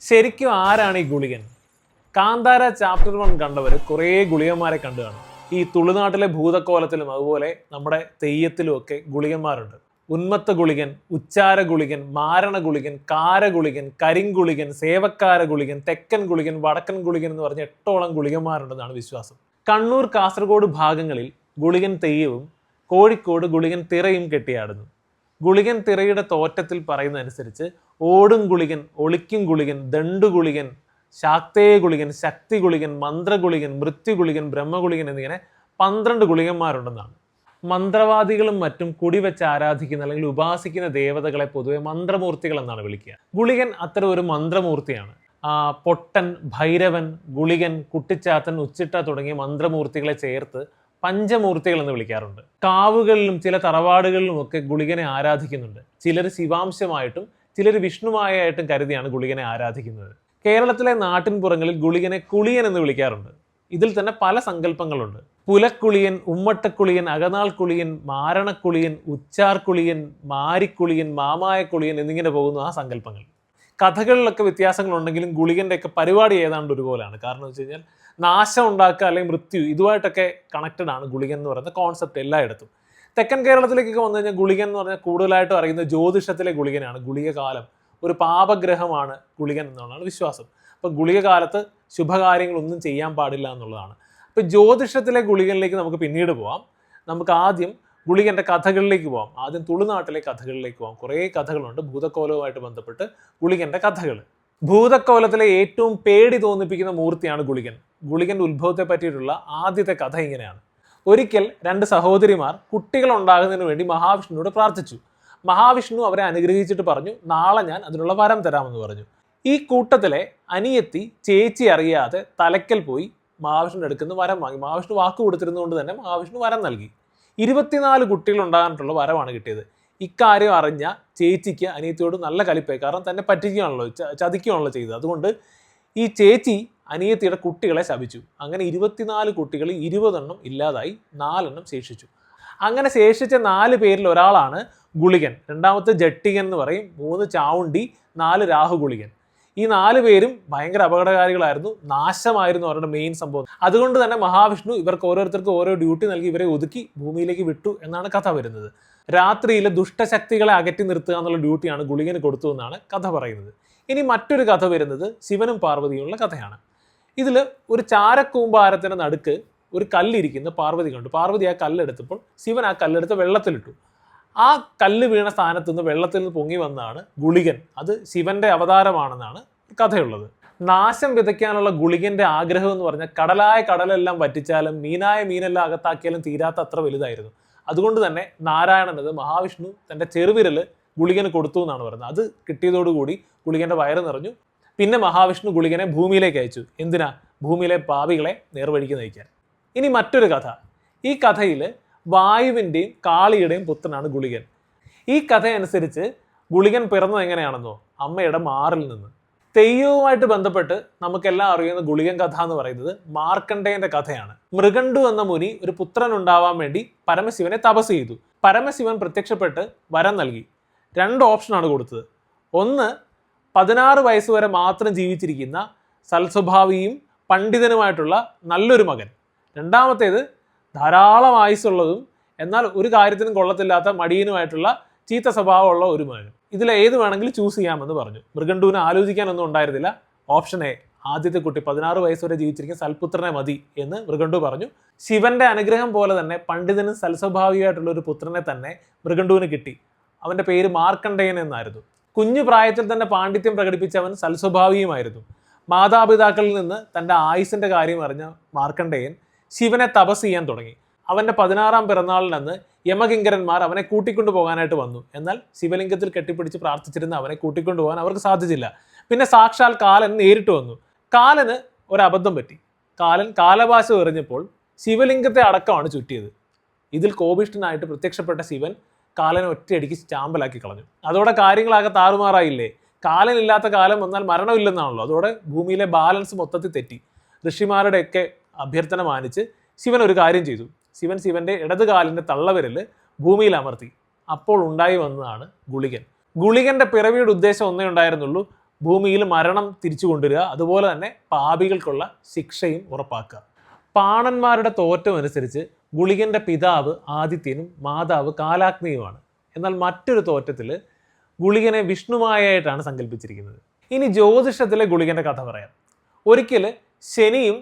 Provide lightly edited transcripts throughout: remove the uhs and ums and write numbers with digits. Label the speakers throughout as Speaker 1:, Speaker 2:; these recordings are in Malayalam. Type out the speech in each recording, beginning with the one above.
Speaker 1: ശരിക്കും ആരാണ് ഈ ഗുളികൻ? കാന്താര ചാപ്റ്റർ 1 കണ്ടവർ കുറേ ഗുളികന്മാരെ കണ്ടു കാണും. ഈ തുളുനാട്ടിലെ ഭൂതക്കോലത്തിലും അതുപോലെ നമ്മുടെ തെയ്യത്തിലും ഒക്കെ ഗുളികന്മാരുണ്ട്. ഉന്മത്ത ഗുളികൻ, ഉച്ചാര ഗുളികൻ, മാരണ ഗുളികൻ, കാരഗുളികൻ, കരിങ്കുളികൻ, സേവക്കാര ഗുളികൻ, തെക്കൻ ഗുളികൻ, വടക്കൻ ഗുളികൻ എന്ന് പറഞ്ഞ 8ഓളം ഗുളികന്മാരുണ്ടെന്നാണ് വിശ്വാസം. കണ്ണൂർ, കാസർഗോഡ് ഭാഗങ്ങളിൽ ഗുളികൻ തെയ്യവും കോഴിക്കോട് ഗുളികൻ തിറയും കെട്ടിയാടുന്നു. ഗുളികൻ തിറയുടെ തോറ്റത്തിൽ പറയുന്നതനുസരിച്ച് ഓടും ഗുളികൻ, ഒളിക്കും ഗുളികൻ, ദണ്ടുഗുളികൻ, ശാക്തേയ ഗുളികൻ, ശക്തി ഗുളികൻ, മന്ത്രഗുളികൻ, മൃത്യുഗുളികൻ, ബ്രഹ്മഗുളികൻ എന്നിങ്ങനെ 12 ഗുളികന്മാരുണ്ടെന്നാണ്. മന്ത്രവാദികളും മറ്റും കുടിവെച്ച് ആരാധിക്കുന്ന അല്ലെങ്കിൽ ഉപാസിക്കുന്ന ദേവതകളെ പൊതുവെ മന്ത്രമൂർത്തികൾ എന്നാണ് വിളിക്കുക. ഗുളികൻ അത്തരം ഒരു മന്ത്രമൂർത്തിയാണ്. പൊട്ടൻ, ഭൈരവൻ, ഗുളികൻ, കുട്ടിച്ചാത്തൻ, ഉച്ചിട്ട തുടങ്ങിയ മന്ത്രമൂർത്തികളെ ചേർത്ത് പഞ്ചമൂർത്തികൾ എന്ന് വിളിക്കാറുണ്ട്. കാവുകളിലും ചില തറവാടുകളിലും ഒക്കെ ഗുളികനെ ആരാധിക്കുന്നുണ്ട്. ചിലർ ശിവാംശമായിട്ടും ചിലർ വിഷ്ണുമായിട്ടും കരുതിയാണ് ഗുളികനെ ആരാധിക്കുന്നത്. കേരളത്തിലെ നാട്ടിൻപുറങ്ങളിൽ ഗുളികനെ കുളിയൻ എന്ന് വിളിക്കാറുണ്ട്. ഇതിൽ തന്നെ പല സങ്കല്പങ്ങളുണ്ട്. പുലക്കുളിയൻ, ഉമ്മട്ടക്കുളിയൻ, അകനാൾ കുളിയൻ, മാരണക്കുളിയൻ, ഉച്ചാർക്കുളിയൻ, മാരിക്കുളിയൻ, മാമായക്കുളിയൻ എന്നിങ്ങനെ പോകുന്നു ആ സങ്കല്പങ്ങൾ. കഥകളിലൊക്കെ വ്യത്യാസങ്ങളുണ്ടെങ്കിലും ഗുളികൻ്റെ ഒക്കെ പരിപാടി ഏതാണ്ട് ഒരുപോലെയാണ്. കാരണം എന്ന് വെച്ച് കഴിഞ്ഞാൽ നാശം ഉണ്ടാക്കുക അല്ലെങ്കിൽ മൃത്യു ഇതുമായിട്ടൊക്കെ കണക്റ്റഡ് ആണ് ഗുളികൻ എന്ന് പറയുന്ന കോൺസെപ്റ്റ് എല്ലായിടത്തും. തെക്കൻ കേരളത്തിലേക്കൊക്കെ വന്നു കഴിഞ്ഞാൽ ഗുളികൻ എന്ന് പറഞ്ഞാൽ കൂടുതലായിട്ടും അറിയുന്നത് ജ്യോതിഷത്തിലെ ഗുളികനാണ്. ഗുളികകാലം ഒരു പാപഗ്രഹമാണ് ഗുളികൻ എന്നുള്ളതാണ് വിശ്വാസം. അപ്പോൾ ഗുളികകാലത്ത് ശുഭകാര്യങ്ങളൊന്നും ചെയ്യാൻ പാടില്ല എന്നുള്ളതാണ്. അപ്പോൾ ജ്യോതിഷത്തിലെ ഗുളികനിലേക്ക് നമുക്ക് പിന്നീട് പോവാം. നമുക്ക് ആദ്യം ഗുളികൻ്റെ കഥകളിലേക്ക് പോകാം. ആദ്യം തുളുനാട്ടിലെ കഥകളിലേക്ക് പോകാം. കുറേ കഥകളുണ്ട് ഭൂതക്കോലവുമായിട്ട് ബന്ധപ്പെട്ട് ഗുളികൻ്റെ കഥകൾ. ഭൂതക്കോലത്തിലെ ഏറ്റവും പേടി തോന്നിപ്പിക്കുന്ന മൂർത്തിയാണ് ഗുളികൻ. ഗുളികൻ്റെ ഉത്ഭവത്തെ പറ്റിയിട്ടുള്ള ആദ്യത്തെ കഥ ഇങ്ങനെയാണ്. ഒരിക്കൽ 2 സഹോദരിമാർ കുട്ടികൾ ഉണ്ടാകുന്നതിന് വേണ്ടി മഹാവിഷ്ണുവോട് പ്രാർത്ഥിച്ചു. മഹാവിഷ്ണു അവരെ അനുഗ്രഹിച്ചിട്ട് പറഞ്ഞു, നാളെ ഞാൻ അതിനുള്ള വരം തരാമെന്ന് പറഞ്ഞു. ഈ കൂട്ടത്തിലെ അനിയത്തി ചേച്ചി അറിയാതെ തലയ്ക്കൽ പോയി മഹാവിഷ്ണുവിൻ്റെ അടുക്കുന്ന വരം വാങ്ങി. മഹാവിഷ്ണു വാക്ക് കൊടുത്തിരുന്നുകൊണ്ട് തന്നെ മഹാവിഷ്ണു വരം നൽകി. 24 കുട്ടികൾ ഉണ്ടാകാനായിട്ടുള്ള വരമാണ് കിട്ടിയത്. ഇക്കാര്യം അറിഞ്ഞ ചേച്ചിക്ക് അനിയത്തിയോട് നല്ല കലിപ്പായി. കാരണം തന്നെ പറ്റിക്കുകയാണല്ലോ, ചതിക്കുകയാണല്ലോ ചെയ്തത്. അതുകൊണ്ട് ഈ ചേച്ചി അനിയത്തിയുടെ കുട്ടികളെ ശപിച്ചു. അങ്ങനെ 24 കുട്ടികളിൽ 20 എണ്ണം ഇല്ലാതായി, 4 എണ്ണം ശേഷിച്ചു. അങ്ങനെ ശേഷിച്ച 4 പേരിൽ ഒരാളാണ് ഗുളികൻ. രണ്ടാമത്തെ ജട്ടികൻ എന്ന് പറയും, 3 ചാവുണ്ടി, 4 രാഹുഗുളികൻ. ഈ 4 പേരും ഭയങ്കര അപകടകാരികളായിരുന്നു, നാശമായിരുന്നു അവരുടെ മെയിൻ സംഭവം. അതുകൊണ്ട് തന്നെ മഹാവിഷ്ണു ഇവർക്ക് ഓരോരുത്തർക്കും ഓരോ ഡ്യൂട്ടി നൽകി ഇവരെ ഒതുക്കി ഭൂമിയിലേക്ക് വിട്ടു എന്നാണ് കഥ വരുന്നത്. രാത്രിയിൽ ദുഷ്ടശക്തികളെ അകറ്റി നിർത്തുക എന്നുള്ള ഡ്യൂട്ടിയാണ് ഗുളികന് കൊടുത്തു എന്നാണ് കഥ പറയുന്നത്. ഇനി മറ്റൊരു കഥ വരുന്നത് ശിവനും പാർവതിയുമുള്ള കഥയാണ്. ഇതിൽ ഒരു ചാരക്കൂമ്പാരത്തിൻ്റെ നടുക്ക് ഒരു കല്ലിരിക്കുന്ന പാർവതി കണ്ടു. പാർവതി ആ കല്ലെടുത്തപ്പോൾ ശിവൻ ആ കല്ലെടുത്ത് വെള്ളത്തിലിട്ടു. ആ കല്ല് വീണ സ്ഥാനത്ത് നിന്ന് വെള്ളത്തിൽ നിന്ന് പൊങ്ങി വന്നതാണ് ഗുളികൻ. അത് ശിവന്റെ അവതാരമാണെന്നാണ് കഥയുള്ളത്. നാശം വിതയ്ക്കാനുള്ള ഗുളികന്റെ ആഗ്രഹം എന്ന് പറഞ്ഞാൽ കടലായ കടലെല്ലാം വറ്റിച്ചാലും മീനായ മീനെല്ലാം അകത്താക്കിയാലും തീരാത്ത അത്ര വലുതായിരുന്നു. അതുകൊണ്ട് തന്നെ നാരായണൻ, അത് മഹാവിഷ്ണു, തൻ്റെ ചെറുവിരൽ ഗുളികന് കൊടുത്തു എന്നാണ് പറയുന്നത്. അത് കിട്ടിയതോടുകൂടി ഗുളികന്റെ വയറ് നിറഞ്ഞു. പിന്നെ മഹാവിഷ്ണു ഗുളികനെ ഭൂമിയിലേക്ക് അയച്ചു. എന്തിനാ? ഭൂമിയിലെ പാപികളെ നേർവഴിക്ക് നയിക്കാൻ. ഇനി മറ്റൊരു കഥ. ഈ കഥയിൽ വായുവിൻ്റെയും കാളിയുടെയും പുത്രനാണ് ഗുളികൻ. ഈ കഥയനുസരിച്ച് ഗുളികൻ പിറന്നത് എങ്ങനെയാണെന്നോ? അമ്മയുടെ മാറിൽ നിന്ന്. തെയ്യവുമായിട്ട് ബന്ധപ്പെട്ട് നമുക്കെല്ലാം അറിയുന്ന ഗുളികൻ കഥ എന്ന് പറയുന്നത് മാർക്കണ്ഡേയന്റെ കഥയാണ്. മൃഗണ്ടു എന്ന മുനി ഒരു പുത്രൻ ഉണ്ടാവാൻ വേണ്ടി പരമശിവനെ തപസ് ചെയ്തു. പരമശിവൻ പ്രത്യക്ഷപ്പെട്ട് വരം നൽകി. 2 ഓപ്ഷനാണ് കൊടുത്തത്. ഒന്ന്, 16 വയസ്സ് വരെ മാത്രം ജീവിച്ചിരിക്കുന്ന സൽസ്വഭാവിയും പണ്ഡിതനുമായിട്ടുള്ള നല്ലൊരു മകൻ. രണ്ടാമത്തേത്, ധാരാളം ആയുസ്സുള്ളതും എന്നാൽ ഒരു കാര്യത്തിനും കൊള്ളത്തില്ലാത്ത മടിയനുമായിട്ടുള്ള ചീത്ത സ്വഭാവമുള്ള ഒരു മകൻ. ഇതിൽ ഏത് വേണമെങ്കിലും ചൂസ് ചെയ്യാമെന്ന് പറഞ്ഞു. മൃഗണ്ടുവിന് ആലോചിക്കാനൊന്നും ഉണ്ടായിരുന്നില്ല. ഓപ്ഷൻ എ, ആദ്യത്തെ കുട്ടി 16 വയസ്സ് വരെ ജീവിച്ചിരിക്കുന്ന സൽപുത്രനെ മതി എന്ന് മൃഗണ്ടു പറഞ്ഞു. ശിവന്റെ അനുഗ്രഹം പോലെ തന്നെ പണ്ഡിതനും സൽസ്വഭാവിയായിട്ടുള്ള ഒരു പുത്രനെ തന്നെ മൃഗണ്ടുവിന് കിട്ടി. അവൻ്റെ പേര് മാർക്കണ്ഡേയൻ എന്നായിരുന്നു. കുഞ്ഞു പ്രായത്തിൽ തന്നെ പാണ്ഡിത്യം പ്രകടിപ്പിച്ച അവൻ സൽസ്വഭാവിയുമായിരുന്നു. മാതാപിതാക്കളിൽ നിന്ന് തൻ്റെ ആയുസിൻ്റെ കാര്യം അറിഞ്ഞ മാർക്കണ്ഡേയൻ ശിവനെ തപസ് ചെയ്യാൻ തുടങ്ങി. അവൻ്റെ 16ാം പിറന്നാളിനന്ന് യമകിങ്കരന്മാർ അവനെ കൂട്ടിക്കൊണ്ടു പോകാനായിട്ട് വന്നു. എന്നാൽ ശിവലിംഗത്തിൽ കെട്ടിപ്പിടിച്ച് പ്രാർത്ഥിച്ചിരുന്ന അവനെ കൂട്ടിക്കൊണ്ടുപോകാൻ അവർക്ക് സാധിച്ചില്ല. പിന്നെ സാക്ഷാൽ കാലൻ നേരിട്ട് വന്നു. കാലന് ഒരബദ്ധം പറ്റി. കാലൻ കാലഭാഷ എറിഞ്ഞപ്പോൾ ശിവലിംഗത്തെ അടക്കമാണ് ചുറ്റിയത്. ഇതിൽ കോപിഷ്ഠനായിട്ട് പ്രത്യക്ഷപ്പെട്ട ശിവൻ കാലനെ ഒറ്റയടിക്ക് ചാമ്പലാക്കി കളഞ്ഞു. അതോടെ കാര്യങ്ങളാകെ താറുമാറായില്ലേ. കാലനില്ലാത്ത കാലം വന്നാൽ മരണമില്ലെന്നാണല്ലോ. അതോടെ ഭൂമിയിലെ ബാലൻസ് മൊത്തത്തിൽ തെറ്റി. ഋഷിമാരുടെയൊക്കെ അഭ്യർത്ഥന മാനിച്ച് ശിവൻ ഒരു കാര്യം ചെയ്തു. ശിവൻ ശിവന്റെ ഇടതുകാലിൻ്റെ തള്ളവിരൽ ഭൂമിയിൽ അമർത്തി. അപ്പോൾ ഉണ്ടായി വന്നതാണ് ഗുളികൻ. ഗുളികന്റെ പിറവിയുടെ ഉദ്ദേശം ഒന്നേ ഉണ്ടായിരുന്നുള്ളൂ, ഭൂമിയിൽ മരണം തിരിച്ചു കൊണ്ടുവരിക, അതുപോലെ തന്നെ പാപികൾക്കുള്ള ശിക്ഷയും ഉറപ്പാക്കുക. പാണന്മാരുടെ തോറ്റം അനുസരിച്ച് ഗുളികൻ്റെ പിതാവ് ആദിത്യനും മാതാവ് കാലാഗ്നിയുമാണ്. എന്നാൽ മറ്റൊരു തോറ്റത്തിൽ ഗുളികനെ വിഷ്ണുമായായിട്ടാണ് സങ്കല്പിച്ചിരിക്കുന്നത്. ഇനി ജ്യോതിഷത്തിലെ ഗുളികൻ്റെ കഥ പറയാം. ഒരിക്കൽ ശനിയും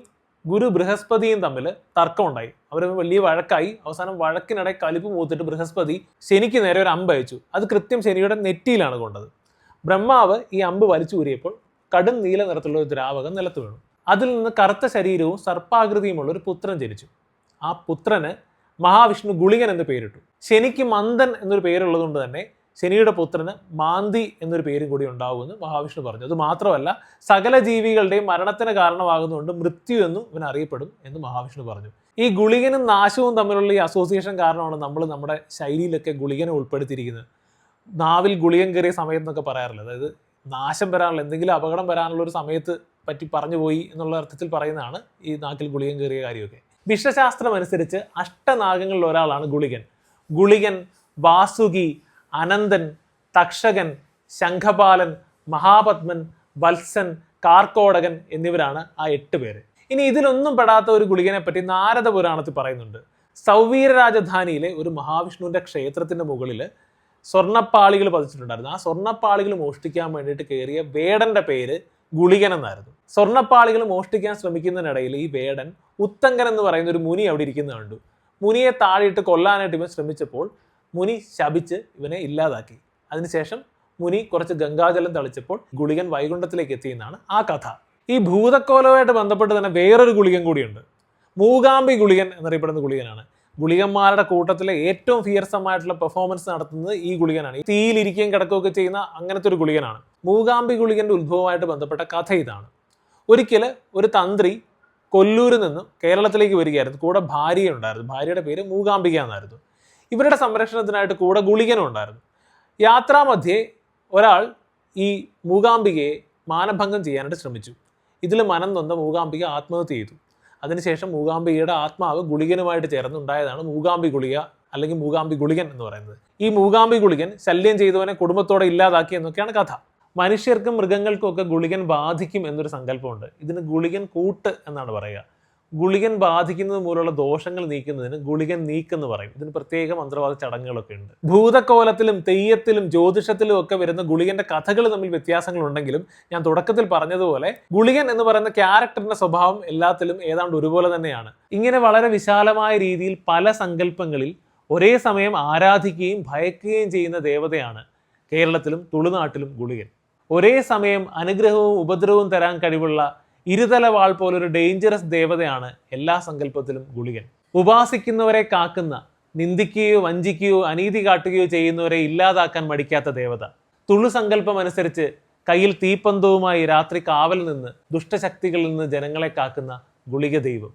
Speaker 1: ഗുരു ബൃഹസ്പതിയും തമ്മിൽ തർക്കമുണ്ടായി. അവർ വലിയ വഴക്കായി. അവസാനം വഴക്കിനിടെ കലിപ്പ് മൂത്തിട്ട് ബൃഹസ്പതി ശനിക്ക് നേരെ ഒരു അമ്പ് അയച്ചു. അത് കൃത്യം ശനിയുടെ നെറ്റിയിലാണ് കൊണ്ടത്. ബ്രഹ്മാവ് ഈ അമ്പ് വലിച്ചു ഊരിയപ്പോൾ കടും നീല നിറത്തിലുള്ള ഒരു ദ്രാവകം നിലത്ത് വീണു. അതിൽ നിന്ന് കറുത്ത ശരീരവും സർപ്പാകൃതിയുമുള്ള ഒരു പുത്രൻ ജനിച്ചു. ആ പുത്രന് മഹാവിഷ്ണു ഗുളികൻ എന്ന് പേരിട്ടു. ശനിക്ക് മന്ദൻ എന്നൊരു പേരുള്ളതുകൊണ്ട് തന്നെ ശനിയുടെ പുത്രന് മാന്തി എന്നൊരു പേരും കൂടി ഉണ്ടാവുമെന്ന് മഹാവിഷ്ണു പറഞ്ഞു. അത് മാത്രമല്ല, സകല ജീവികളുടെയും മരണത്തിന് കാരണമാകുന്നതുകൊണ്ട് മൃത്യു എന്നും ഇവൻ അറിയപ്പെടും എന്ന് മഹാവിഷ്ണു പറഞ്ഞു. ഈ ഗുളികനും നാശവും തമ്മിലുള്ള ഈ അസോസിയേഷൻ കാരണമാണ് നമ്മൾ നമ്മുടെ ശൈലിയിലൊക്കെ ഗുളികനെ ഉൾപ്പെടുത്തിയിരിക്കുന്നത്. നാവിൽ ഗുളികൻ കയറിയ സമയത്ത് എന്നൊക്കെ പറയാറില്ല. അതായത് നാശം വരാനുള്ള, എന്തെങ്കിലും അപകടം വരാനുള്ള ഒരു സമയത്ത് പറ്റി പറഞ്ഞു പോയി എന്നുള്ള അർത്ഥത്തിൽ പറയുന്നതാണ് ഈ നാക്കിൽ ഗുളികൻ കയറിയ കാര്യമൊക്കെ. വിശ്വശാസ്ത്രം അനുസരിച്ച് അഷ്ടനാഗങ്ങളിൽ ഒരാളാണ് ഗുളികൻ. ഗുളികൻ, വാസുകി, അനന്തൻ, തക്ഷകൻ, ശംഖപാലൻ, മഹാപത്മൻ, വത്സൻ, കാർക്കോടകൻ എന്നിവരാണ് ആ 8 പേര്. ഇനി ഇതിലൊന്നും പെടാത്ത ഒരു ഗുളികനെ പറ്റി നാരദ പുരാണത്തിൽ പറയുന്നുണ്ട്. സൗവീര രാജധാനിയിലെ ഒരു മഹാവിഷ്ണുവിൻ്റെ ക്ഷേത്രത്തിൻ്റെ മുകളിൽ സ്വർണ്ണപ്പാളികൾ പതിച്ചിട്ടുണ്ടായിരുന്നു. ആ സ്വർണ്ണപ്പാളികൾ മോഷ്ടിക്കാൻ വേണ്ടിയിട്ട് കയറിയ വേടൻ്റെ പേര് ഗുളികൻ എന്നായിരുന്നു. സ്വർണ്ണപ്പാളികൾ മോഷ്ടിക്കാൻ ശ്രമിക്കുന്നതിനിടയിൽ ഈ വേടൻ ഉത്തങ്കൻ എന്ന് പറയുന്ന ഒരു മുനി അവിടെ ഇരിക്കുന്നത് കണ്ടു. മുനിയെ താഴെയിട്ട് കൊല്ലാനായിട്ട് ഇവൻ ശ്രമിച്ചപ്പോൾ മുനി ശപിച്ച് ഇവനെ ഇല്ലാതാക്കി. അതിനുശേഷം മുനി കുറച്ച് ഗംഗാജലം തളിച്ചപ്പോൾ ഗുളികൻ വൈകുണ്ഠത്തിലേക്ക് എത്തിയെന്നാണ് ആ കഥ. ഈ ഭൂതക്കോലവുമായിട്ട് ബന്ധപ്പെട്ട് തന്നെ വേറൊരു ഗുളികൻ കൂടിയുണ്ട്. മൂകാംബി ഗുളികൻ എന്നറിയപ്പെടുന്ന ഗുളികനാണ്. ഗുളികന്മാരുടെ കൂട്ടത്തിലെ ഏറ്റവും ഫിയർസമായിട്ടുള്ള പെർഫോമൻസ് നടത്തുന്നത് ഈ ഗുളികനാണ്. തീയിലിരിക്കുകയും കിടക്കുകയൊക്കെ ചെയ്യുന്ന അങ്ങനത്തെ ഒരു ഗുളികനാണ്. മൂകാംബി ഗുളികൻ്റെ ഉത്ഭവമായിട്ട് ബന്ധപ്പെട്ട കഥ ഇതാണ്. ഒരിക്കൽ ഒരു തന്ത്രി കൊല്ലൂരിൽ നിന്നും കേരളത്തിലേക്ക് വരികയായിരുന്നു. കൂടെ ഭാര്യയുണ്ടായിരുന്നു. ഭാര്യയുടെ പേര് മൂകാംബിക എന്നായിരുന്നു. ഇവരുടെ സംരക്ഷണത്തിനായിട്ട് കൂടെ ഗുളികനും ഉണ്ടായിരുന്നു. യാത്രാമധ്യേ ഒരാൾ ഈ മൂകാംബികയെ മാനഭംഗം ചെയ്യാനായിട്ട് ശ്രമിച്ചു. ഇതിൽ മനം നൊന്ന മൂകാംബിക ആത്മഹത്യ ചെയ്തു. അതിനുശേഷം മൂകാംബികയുടെ ആത്മാവ് ഗുളികനുമായിട്ട് ചേർന്നുണ്ടായതാണ് മൂകാംബി ഗുളിക അല്ലെങ്കിൽ മൂകാംബി ഗുളികൻ എന്ന് പറയുന്നത്. ഈ മൂകാംബി ഗുളികൻ ശല്യം ചെയ്തവനെ കുടുംബത്തോടെ ഇല്ലാതാക്കി എന്നൊക്കെയാണ് കഥ. മനുഷ്യർക്കും മൃഗങ്ങൾക്കും ഒക്കെ ഗുളികൻ ബാധിക്കും എന്നൊരു സങ്കല്പമുണ്ട്. ഇതിന് ഗുളികൻ കൂട്ട് എന്നാണ് പറയുക. ഗുളികൻ ബാധിക്കുന്നത് മൂലമുള്ള ദോഷങ്ങൾ നീക്കുന്നതിന് ഗുളികൻ നീക്കെന്ന് പറയും. ഇതിന് പ്രത്യേക മന്ത്രവാദ ചടങ്ങുകളൊക്കെ ഉണ്ട്. ഭൂതക്കോലത്തിലും തെയ്യത്തിലും ജ്യോതിഷത്തിലും ഒക്കെ വരുന്ന ഗുളികന്റെ കഥകൾ തമ്മിൽ വ്യത്യാസങ്ങളുണ്ടെങ്കിലും ഞാൻ തുടക്കത്തിൽ പറഞ്ഞതുപോലെ ഗുളികൻ എന്ന് പറയുന്ന ക്യാരക്ടറിന്റെ സ്വഭാവം എല്ലാത്തിലും ഏതാണ്ട് ഒരുപോലെ തന്നെയാണ്. ഇങ്ങനെ വളരെ വിശാലമായ രീതിയിൽ പല സങ്കല്പങ്ങളിൽ ഒരേ സമയം ആരാധിക്കുകയും ഭയക്കുകയും ചെയ്യുന്ന ദേവതയാണ് കേരളത്തിലും തുളുനാട്ടിലും ഗുളികൻ. ഒരേ സമയം അനുഗ്രഹവും ഉപദ്രവവും തരാൻ കഴിവുള്ള ഇരുതല വാൾ പോലൊരു ഡേഞ്ചറസ് ദേവതയാണ് എല്ലാ സങ്കല്പത്തിലും ഗുളികൻ. ഉപാസിക്കുന്നവരെ കാക്കുന്ന, നിന്ദിക്കുകയോ വഞ്ചിക്കുകയോ അനീതി കാട്ടുകയോ ചെയ്യുന്നവരെ ഇല്ലാതാക്കാൻ മടിക്കാത്ത ദേവത. തുളു സങ്കല്പം അനുസരിച്ച് കയ്യിൽ തീപ്പന്തവുമായി രാത്രി കാവൽ നിന്ന് ദുഷ്ടശക്തികളിൽ നിന്ന് ജനങ്ങളെ കാക്കുന്ന ഗുളിക ദൈവം.